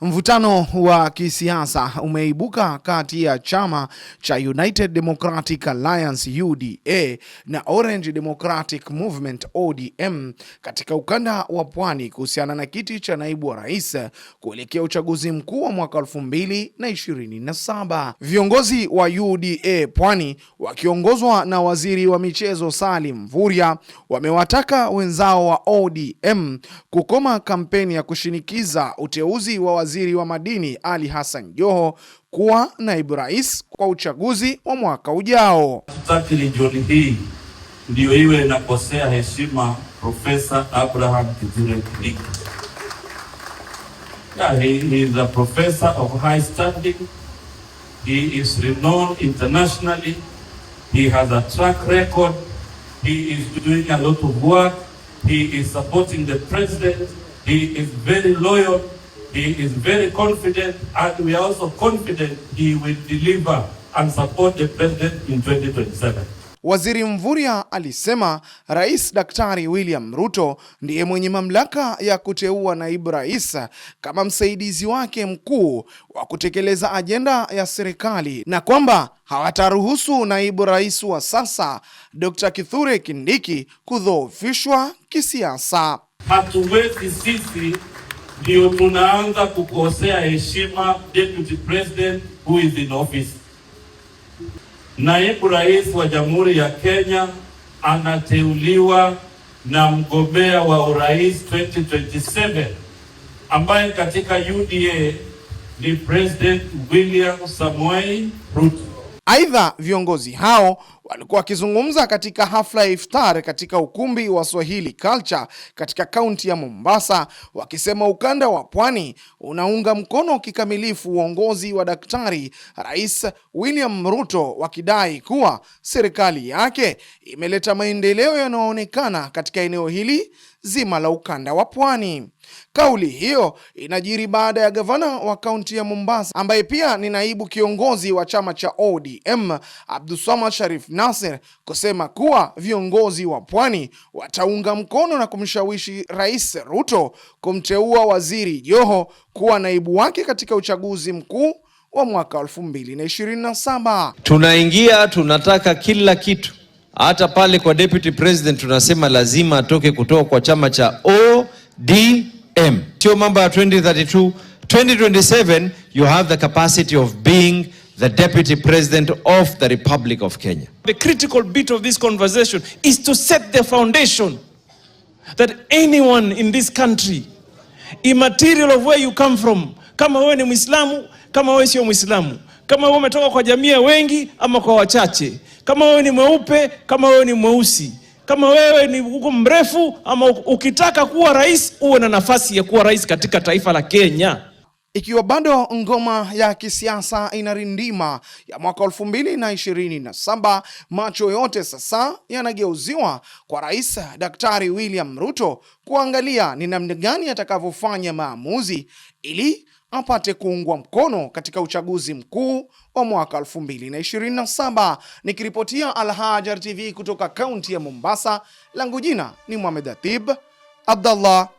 Mvutano wa kisiasa umeibuka kati ya chama cha United Democratic Alliance UDA na Orange Democratic Movement ODM katika ukanda wa Pwani kuhusiana na kiti cha naibu wa rais kuelekea uchaguzi mkuu wa mwaka 2027. Viongozi wa UDA Pwani wakiongozwa na waziri wa michezo Salim Mvurya wamewataka wenzao wa ODM kukoma kampeni ya kushinikiza uteuzi wa waziri wa madini Ali Hassan Joho kuwa naibu rais kwa uchaguzi wa mwaka ujao. Tutaki jioni hii ndio iwe inakosea heshima Professor Abraham Kithure Kindiki. He is a professor of high standing. He is renowned internationally. He has a track record. He is doing a lot of work. He is supporting the president. He is very loyal. He is very confident, and we are also confident he will deliver and support the president in 2027. Waziri Mvurya alisema Rais Daktari William Ruto ndiye mwenye mamlaka ya kuteua naibu rais kama msaidizi wake mkuu wa kutekeleza ajenda ya serikali na kwamba hawataruhusu naibu rais wa sasa Dr. Kithure Kindiki kudhoofishwa kisiasa. Hatuwezi sisi ndio tunaanza kukosea heshima deputy president who is in office. Naibu rais wa Jamhuri ya Kenya anateuliwa na mgombea wa urais 2027 ambaye katika UDA ni President William Samoei Ruto. Aidha, viongozi hao walikuwa wakizungumza katika hafla ya iftar katika ukumbi wa Swahili Culture katika kaunti ya Mombasa, wakisema ukanda wa Pwani unaunga mkono kikamilifu uongozi wa Daktari Rais William Ruto, wakidai kuwa serikali yake imeleta maendeleo yanayoonekana katika eneo hili zima la ukanda wa Pwani. Kauli hiyo inajiri baada ya gavana wa kaunti ya Mombasa ambaye pia ni naibu kiongozi wa chama cha ODM Abdulswamad Sharif Nassir kusema kuwa viongozi wa Pwani wataunga mkono na kumshawishi Rais Ruto kumteua waziri Joho kuwa naibu wake katika uchaguzi mkuu wa mwaka 2027. Tunaingia, tunataka kila kitu. Hata pale kwa deputy president tunasema lazima atoke kutoka kwa chama cha ODM. Sio mambo ya 2032. 2027 you have the capacity of being the deputy president of the Republic of Kenya. The critical bit of this conversation is to set the foundation that anyone in this country, immaterial of where you come from, kama wewe ni Muislamu, kama wewe sio Muislamu, kama wewe umetoka kwa jamii wengi ama kwa wachache, kama wewe ni mweupe, kama wewe ni mweusi, kama wewe ni uko mrefu, ama ukitaka kuwa rais uwe na nafasi ya kuwa rais katika taifa la Kenya. Ikiwa bado ngoma ya kisiasa inarindima ya mwaka 2027, macho yote sasa yanageuziwa kwa Rais Daktari William Ruto kuangalia ni namna gani atakavyofanya maamuzi ili apate kuungwa mkono katika uchaguzi mkuu wa mwaka 2027. Nikiripotia Al Hajar TV kutoka kaunti ya Mombasa, langu jina ni Mohamed Atib Abdallah.